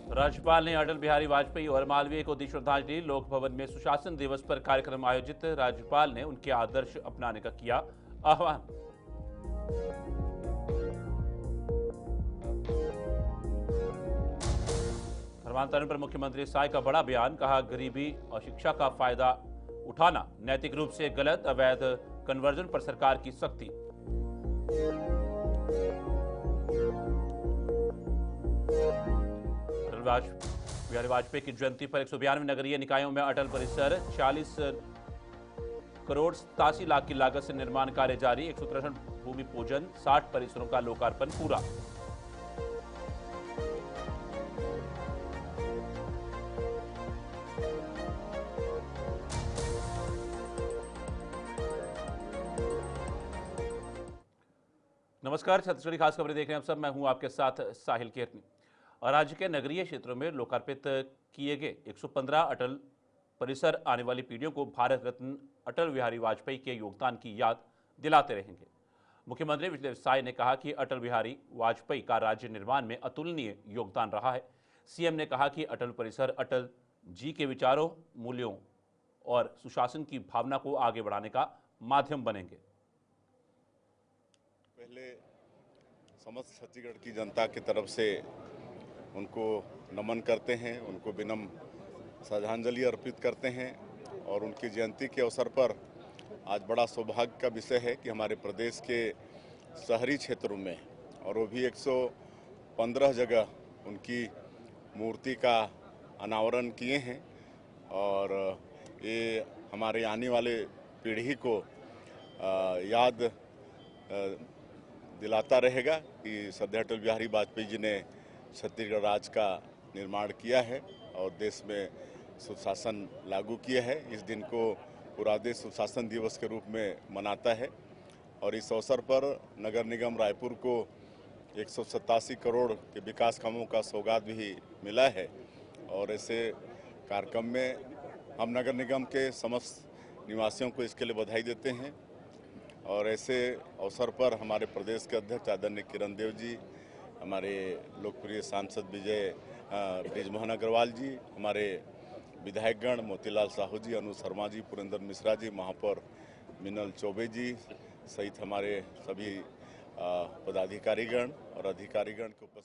राज्यपाल ने अटल बिहारी वाजपेयी और मालवीय को दी श्रद्धांजलि। लोक भवन में सुशासन दिवस पर कार्यक्रम आयोजित। राज्यपाल ने उनके आदर्श अपनाने का किया आह्वान। धर्मांतरण पर मुख्यमंत्री साय का बड़ा बयान। कहा, गरीबी और शिक्षा का फायदा उठाना नैतिक रूप से गलत। अवैध कन्वर्जन पर सरकार की सख्ती। अटल बिहारी वाजपेयी की जयंती पर 192 नगरीय निकायों में अटल परिसर। 40 करोड़ 87 लाख की लागत से निर्माण कार्य जारी। 163 भूमि पूजन, 60 परिसरों का लोकार्पण पूरा। नमस्कार, छत्तीसगढ़ी खास खबरें देख रहे हैं आप सब। मैं हूं आपके साथ साहिल केरनी। और राज्य के नगरीय क्षेत्रों में लोकार्पित किए गए 115 अटल परिसर आने वाली पीढ़ियों को भारत रत्न अटल बिहारी वाजपेयी के योगदान की याद दिलाते रहेंगे। मुख्यमंत्री विजय साय ने कहा कि अटल बिहारी वाजपेयी का राज्य निर्माण में अतुलनीय योगदान रहा है। सीएम ने कहा कि अटल परिसर अटल जी के विचारों, मूल्यों और सुशासन की भावना को आगे बढ़ाने का माध्यम बनेंगे। पहले समस्त छत्तीसगढ़ की जनता की तरफ से उनको नमन करते हैं, उनको विनम्र श्रद्धांजलि अर्पित करते हैं। और उनकी जयंती के अवसर पर आज बड़ा सौभाग्य का विषय है कि हमारे प्रदेश के शहरी क्षेत्रों में और वो भी 115 जगह उनकी मूर्ति का अनावरण किए हैं। और ये हमारे आने वाले पीढ़ी को याद दिलाता रहेगा कि श्रद्धेय अटल बिहारी वाजपेयी जी ने छत्तीसगढ़ राज्य का निर्माण किया है और देश में सुशासन लागू किया है। इस दिन को पूरा देश सुशासन दिवस के रूप में मनाता है। और इस अवसर पर नगर निगम रायपुर को 187 करोड़ के विकास कामों का सौगात भी मिला है। और ऐसे कार्यक्रम में हम नगर निगम के समस्त निवासियों को इसके लिए बधाई देते हैं। और ऐसे अवसर पर हमारे प्रदेश के अध्यक्ष आदरणीय किरण देव जी, हमारे लोकप्रिय सांसद विजय बृजमोहन अग्रवाल जी, हमारे विधायकगण मोतीलाल साहू जी, अनु शर्मा जी, पुरेंद्र मिश्रा जी, महापौर मिनल चौबे जी सहित हमारे सभी पदाधिकारीगण और अधिकारीगण को उपस्थित।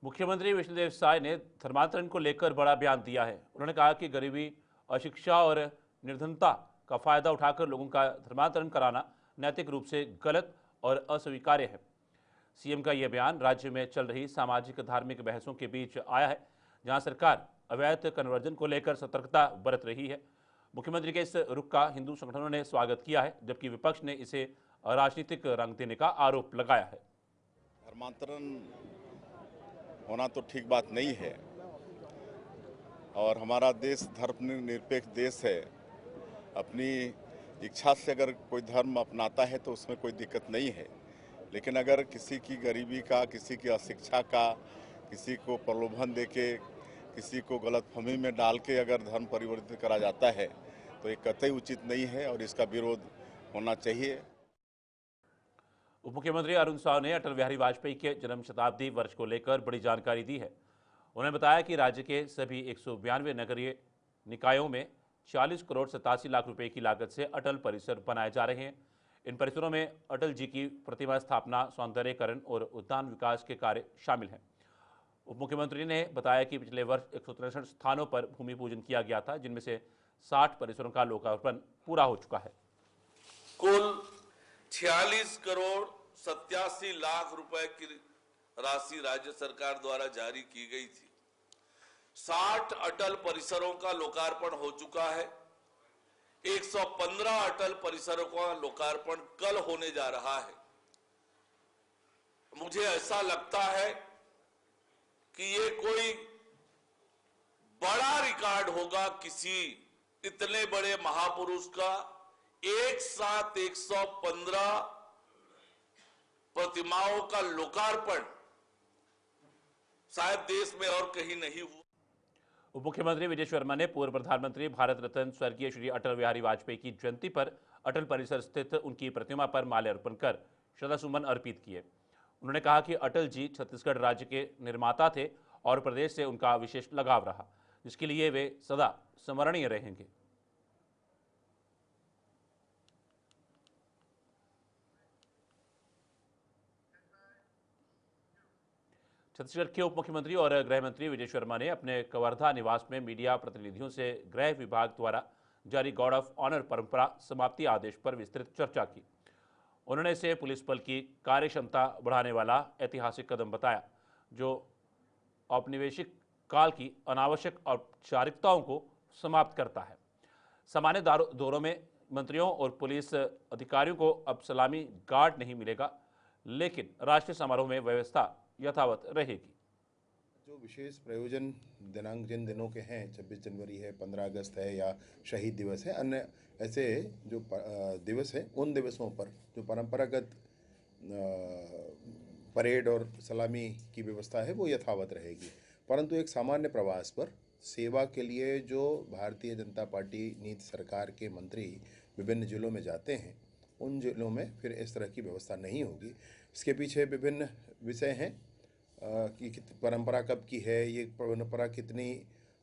मुख्यमंत्री विष्णुदेव साय ने धर्मांतरण को लेकर बड़ा बयान दिया है। उन्होंने कहा कि गरीबी, अशिक्षा और निर्धनता का फायदा उठाकर लोगों का धर्मांतरण कराना नैतिक रूप से गलत और अस्वीकार्य है। सीएम का यह बयान राज्य में चल रही सामाजिक धार्मिक बहसों के बीच आया है, जहां सरकार अवैध कन्वर्जन को लेकर सतर्कता बरत रही है। मुख्यमंत्री के इस रुख का हिंदू संगठनों ने स्वागत किया है, जबकि विपक्ष ने इसे राजनीतिक रंग देने का आरोप लगाया है। धर्मांतरण होना तो ठीक बात नहीं है और हमारा देश धर्मनिरपेक्ष देश है। अपनी इच्छा से अगर कोई धर्म अपनाता है तो उसमें कोई दिक्कत नहीं है। लेकिन अगर किसी की गरीबी का, किसी की अशिक्षा का, किसी को प्रलोभन देके, किसी को गलतफहमी में डाल के अगर धर्म परिवर्तित करा जाता है तो ये कतई उचित नहीं है और इसका विरोध होना चाहिए। उप मुख्यमंत्री अरुण साव ने अटल बिहारी वाजपेयी के जन्म शताब्दी वर्ष को लेकर बड़ी जानकारी दी है। उन्होंने बताया कि राज्य के सभी 192 नगरीय निकायों में 40 करोड़ 87 लाख रुपए की लागत से अटल परिसर बनाए जा रहे हैं। इन परिसरों में अटल जी की प्रतिमा स्थापना, सौंदर्यीकरण और उद्यान विकास के कार्य शामिल हैं। उप मुख्यमंत्री ने बताया कि पिछले वर्ष 163 स्थानों पर भूमि पूजन किया गया था, जिनमें से 60 परिसरों का लोकार्पण पूरा हो चुका है। कुल 46 करोड़ 87 लाख रुपए की राशि राज्य सरकार द्वारा जारी की गई थी। 60 अटल परिसरों का लोकार्पण हो चुका है। 115 अटल परिसरों का लोकार्पण कल होने जा रहा है। मुझे ऐसा लगता है कि ये कोई बड़ा रिकॉर्ड होगा किसी इतने बड़े महापुरुष का एक साथ 115 प्रतिमाओं का लोकार्पण शायद देश में और कहीं नहीं हुआ। उप मुख्यमंत्री विजय शर्मा ने पूर्व प्रधानमंत्री भारत रत्न स्वर्गीय श्री अटल बिहारी वाजपेयी की जयंती पर अटल परिसर स्थित उनकी प्रतिमा पर माल्यार्पण कर श्रद्धासुमन अर्पित किए। उन्होंने कहा कि अटल जी छत्तीसगढ़ राज्य के निर्माता थे और प्रदेश से उनका विशेष लगाव रहा, जिसके लिए वे सदा स्मरणीय रहेंगे। छत्तीसगढ़ के उप मुख्यमंत्री और गृह मंत्री विजय शर्मा ने अपने कवर्धा निवास में मीडिया प्रतिनिधियों से गृह विभाग द्वारा जारी गार्ड ऑफ ऑनर परंपरा समाप्ति आदेश पर विस्तृत चर्चा की। उन्होंने इसे पुलिस बल की कार्यक्षमता बढ़ाने वाला ऐतिहासिक कदम बताया, जो औपनिवेशिक काल की अनावश्यक औपचारिकताओं को समाप्त करता है। सामान्य दौरों में मंत्रियों और पुलिस अधिकारियों को अब सलामी गार्ड नहीं मिलेगा, लेकिन राष्ट्रीय समारोह में व्यवस्था यथावत रहेगी। जो विशेष प्रयोजन दिनांक जिन दिनों के हैं, 26 जनवरी है, 15 अगस्त है या शहीद दिवस है, अन्य ऐसे जो दिवस हैं, उन दिवसों पर जो परंपरागत परेड और सलामी की व्यवस्था है वो यथावत रहेगी। परंतु एक सामान्य प्रवास पर सेवा के लिए जो भारतीय जनता पार्टी नीति सरकार के मंत्री विभिन्न जिलों में जाते हैं, उन जिलों में फिर इस तरह की व्यवस्था नहीं होगी। इसके पीछे विभिन्न विषय हैं कि परंपरा कब की है, ये परंपरा कितनी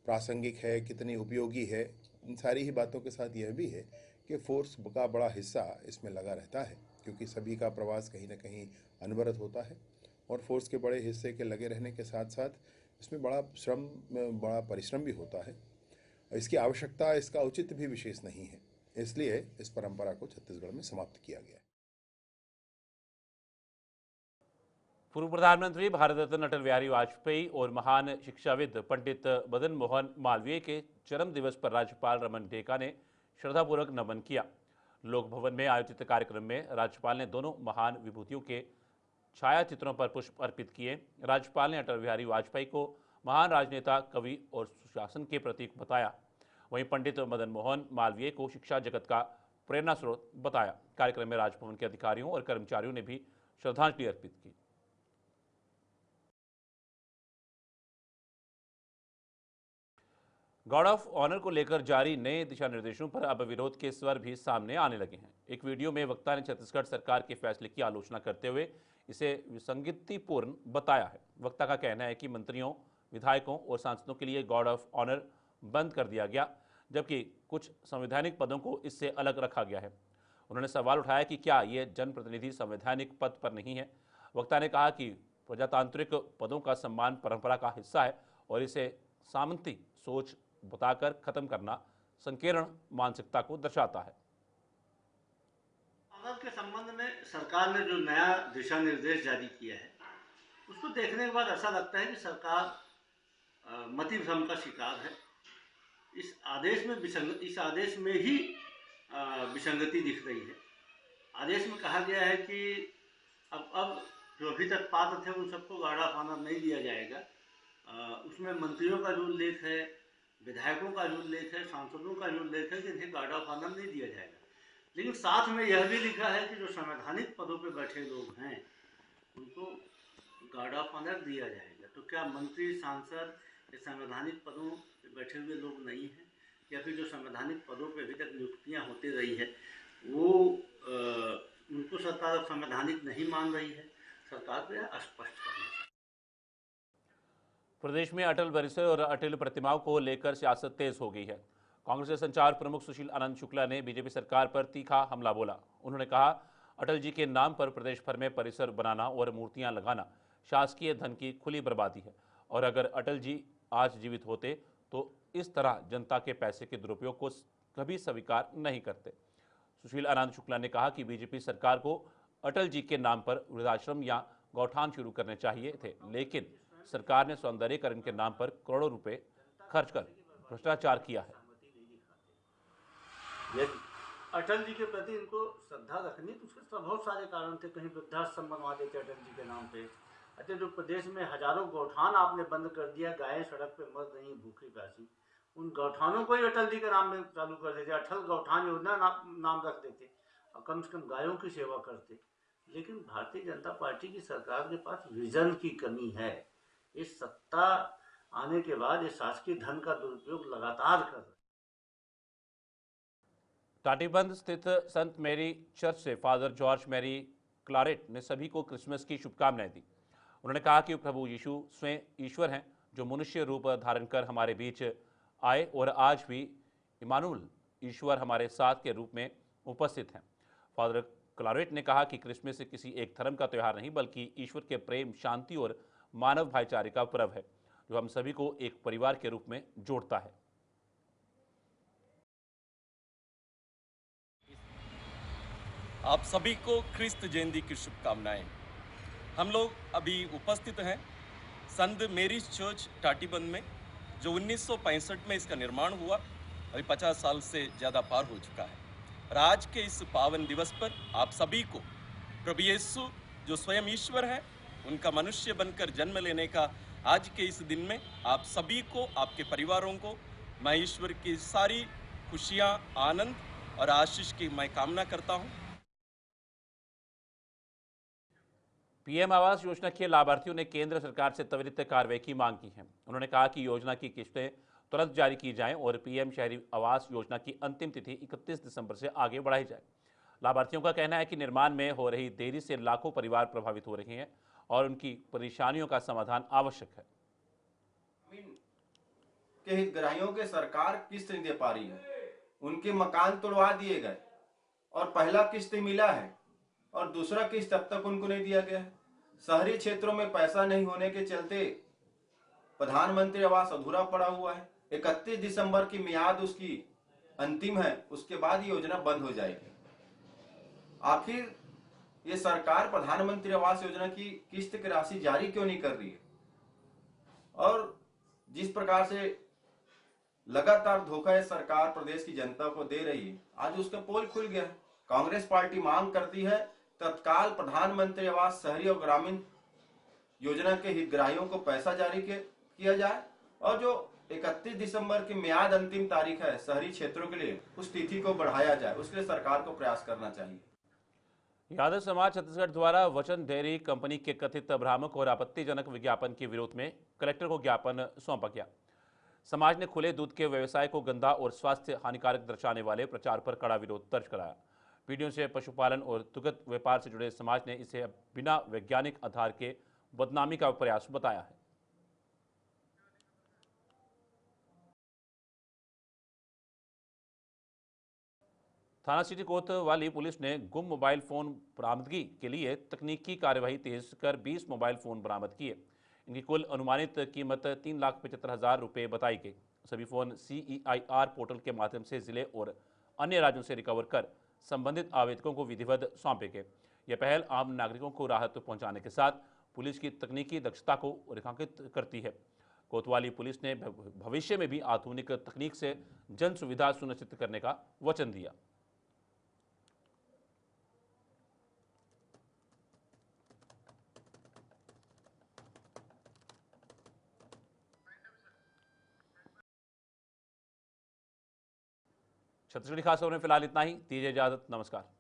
प्रासंगिक है, कितनी उपयोगी है। इन सारी ही बातों के साथ यह भी है कि फोर्स का बड़ा हिस्सा इसमें लगा रहता है, क्योंकि सभी का प्रवास कहीं ना कहीं अनवरत होता है और फोर्स के बड़े हिस्से के लगे रहने के साथ साथ इसमें बड़ा परिश्रम भी होता है। इसकी आवश्यकता, इसका औचित्य भी विशेष नहीं है, इसलिए इस परंपरा को छत्तीसगढ़ में समाप्त किया गया है। पूर्व प्रधानमंत्री भारत रत्न अटल बिहारी वाजपेयी और महान शिक्षाविद पंडित मदन मोहन मालवीय के जन्म दिवस पर राज्यपाल रमन डेका ने श्रद्धापूर्वक नमन किया। लोक भवन में आयोजित कार्यक्रम में राज्यपाल ने दोनों महान विभूतियों के छाया चित्रों पर पुष्प अर्पित किए। राज्यपाल ने अटल बिहारी वाजपेयी को महान राजनेता, कवि और सुशासन के प्रतीक बताया। वहीं पंडित मदन मोहन मालवीय को शिक्षा जगत का प्रेरणा स्रोत बताया। कार्यक्रम में राजभवन के अधिकारियों और कर्मचारियों ने भी श्रद्धांजलि अर्पित की। गार्ड ऑफ ऑनर को लेकर जारी नए दिशा निर्देशों पर अब विरोध के स्वर भी सामने आने लगे हैं। एक वीडियो में वक्ता ने छत्तीसगढ़ सरकार के फैसले की आलोचना करते हुए इसे विसंगतिपूर्ण बताया है। वक्ता का कहना है कि मंत्रियों, विधायकों और सांसदों के लिए गार्ड ऑफ ऑनर बंद कर दिया गया, जबकि कुछ संवैधानिक पदों को इससे अलग रखा गया है। उन्होंने सवाल उठाया कि क्या ये जनप्रतिनिधि संवैधानिक पद पर नहीं है। वक्ता ने कहा कि प्रजातांत्रिक पदों का सम्मान परंपरा का हिस्सा है और इसे सामंती सोच बताकर खत्म करना संकीर्ण मानसिकता को दर्शाता है। ऑनर के संबंध में सरकार ने जो नया दिशा निर्देश जारी किया है, उसको देखने के बाद ऐसा लगता है कि सरकार मति भ्रम का शिकार है। इस आदेश में ही विसंगति दिख रही है। आदेश में कहा गया है कि अब जो अभी तक पात्र थे उन सबको गार्ड ऑफ ऑनर नहीं दिया जाएगा। उसमें मंत्रियों का जो उल्लेख है, विधायकों का जो उल्लेख है, सांसदों का जो उल्लेख है कि इन्हें गार्ड ऑफ ऑनर नहीं दिया जाएगा। लेकिन साथ में यह भी लिखा है कि जो संवैधानिक पदों पर बैठे लोग हैं उनको गार्ड ऑफ ऑनर दिया जाएगा। तो क्या मंत्री, सांसद ये संवैधानिक पदों पर बैठे हुए लोग नहीं हैं, या फिर जो संवैधानिक पदों पर अभी तक नियुक्तियाँ होती रही है वो उनको सरकार अब संवैधानिक नहीं मान रही है? सरकार को यह स्पष्ट करना है। प्रदेश में अटल परिसर और अटल प्रतिमाओं को लेकर सियासत तेज हो गई है। कांग्रेस के संचार प्रमुख सुशील आनंद शुक्ला ने बीजेपी सरकार पर तीखा हमला बोला। उन्होंने कहा, अटल जी के नाम पर प्रदेश भर में परिसर बनाना और मूर्तियां लगाना शासकीय धन की खुली बर्बादी है और अगर अटल जी आज जीवित होते तो इस तरह जनता के पैसे के दुरुपयोग को कभी स्वीकार नहीं करते। सुशील आनंद शुक्ला ने कहा कि बीजेपी सरकार को अटल जी के नाम पर वृद्धाश्रम या गौठान शुरू करने चाहिए थे, लेकिन सरकार ने सौंदर्यीकरण के नाम पर करोड़ों रुपए खर्च कर भ्रष्टाचार किया है। अटल जी के प्रति इनको श्रद्धा रखनी तो उसके बहुत सारे कारण थे। कहीं वृद्धाश्रम बनवा देते अटल जी के नाम पे। अच्छा, जो प्रदेश में हजारों गौठान आपने बंद कर दिया, गायें सड़क पे मर रही भूखी प्यासी, उन गौठानों को ही अटल जी के नाम में चालू कर देते। अटल गौठान योजना नाम रख देते और कम से कम गायों की सेवा करते। लेकिन भारतीय जनता पार्टी की सरकार के पास विजन की कमी है। इस सत्ता आने के बाद ये शासकीय धन का दुरुपयोग लगातार कर रहे। टाटीबंध स्थित संत मैरी चर्च से फादर जॉर्ज मैरी क्लारेट ने सभी को क्रिसमस की शुभकामनाएं दी। उन्होंने कहा कि प्रभु यीशु स्वयं ईश्वर हैं जो मनुष्य रूप धारण कर हमारे बीच आए और आज भी इमानुअल ईश्वर हमारे साथ के रूप में उपस्थित हैं। फादर क्लारेट ने कहा कि क्रिसमस किसी एक धर्म का त्यौहार नहीं बल्कि ईश्वर के प्रेम, शांति और मानव भाईचारे का पर्व है, जो हम सभी को एक परिवार के रूप में जोड़ता है। आप सभी को क्रिस्त जयंती की शुभकामनाएं। हम लोग अभी उपस्थित हैं संत मेरीज चर्च टाटीबंद में, जो 1965 में इसका निर्माण हुआ, अभी 50 साल से ज़्यादा पार हो चुका है। और आज के इस पावन दिवस पर आप सभी को प्रभु यीशु जो स्वयं ईश्वर है, उनका मनुष्य बनकर जन्म लेने का आज के इस दिन में आप सभी को, आपके परिवारों को मैं ईश्वर की सारी खुशियाँ, आनंद और आशीष की मैं कामना करता हूँ। पीएम आवास योजना के लाभार्थियों ने केंद्र सरकार से त्वरित कार्रवाई की मांग की है। उन्होंने कहा कि योजना की किस्तें तुरंत जारी की जाएं और पीएम शहरी आवास योजना की अंतिम तिथि 31 दिसंबर से आगे बढ़ाई जाए। लाभार्थियों का कहना है कि निर्माण में हो रही देरी से लाखों परिवार प्रभावित हो रहे हैं और उनकी परेशानियों का समाधान आवश्यक है। के हितग्राहियों के सरकार किस्त नहीं दे पा रही है, उनके मकान तोड़वा दिए गए और पहला किस्त मिला है और दूसरा किस्त अब तक उनको नहीं दिया गया है। शहरी क्षेत्रों में पैसा नहीं होने के चलते प्रधानमंत्री आवास अधूरा पड़ा हुआ है। 31 दिसंबर की मियाद उसकी अंतिम है, उसके बाद ये योजना बंद हो जाएगी। आखिर ये सरकार प्रधानमंत्री आवास योजना की किस्त की राशि जारी क्यों नहीं कर रही है? और जिस प्रकार से लगातार धोखा ये सरकार प्रदेश की जनता को दे रही है, आज उसका पोल खुल गया है। कांग्रेस पार्टी मांग करती है तत्काल प्रधानमंत्री आवास शहरी और ग्रामीण योजना के हितग्राहियों को पैसा जारी किया जाए और जो 31 दिसंबर की मियाद अंतिम तारीख है शहरी क्षेत्रों के लिए, उस तिथि को बढ़ाया जाए। उसके लिए सरकार को प्रयास करना चाहिए। यादव समाज छत्तीसगढ़ द्वारा वचन डेयरी कंपनी के कथित भ्रामक और आपत्तिजनक विज्ञापन के विरोध में कलेक्टर को ज्ञापन सौंपा गया। समाज ने खुले दूध के व्यवसाय को गंदा और स्वास्थ्य हानिकारक दर्शाने वाले प्रचार पर कड़ा विरोध दर्ज कराया। पीढ़ियों से पशुपालन और दुग्ध व्यापार से जुड़े समाज ने इसे बिना वैज्ञानिक आधार के बदनामी का प्रयास बताया है। थाना सिटी कोतवाली पुलिस ने गुम मोबाइल फोन बरामदगी के लिए तकनीकी कार्यवाही तेज कर 20 मोबाइल फोन बरामद किए। इनकी कुल अनुमानित कीमत 3,75,000 रुपये बताई गई। सभी फोन CEIR पोर्टल के माध्यम से जिले और अन्य राज्यों से रिकवर कर संबंधित आवेदकों को विधिवत सौंपे गए। यह पहल आम नागरिकों को राहत पहुंचाने के साथ पुलिस की तकनीकी दक्षता को रेखांकित करती है। कोतवाली पुलिस ने भविष्य में भी आधुनिक तकनीक से जन सुविधा सुनिश्चित करने का वचन दिया। छत्तीसगढ़ी खास खबर में फिलहाल इतना ही। दीजिए इजाजत, नमस्कार।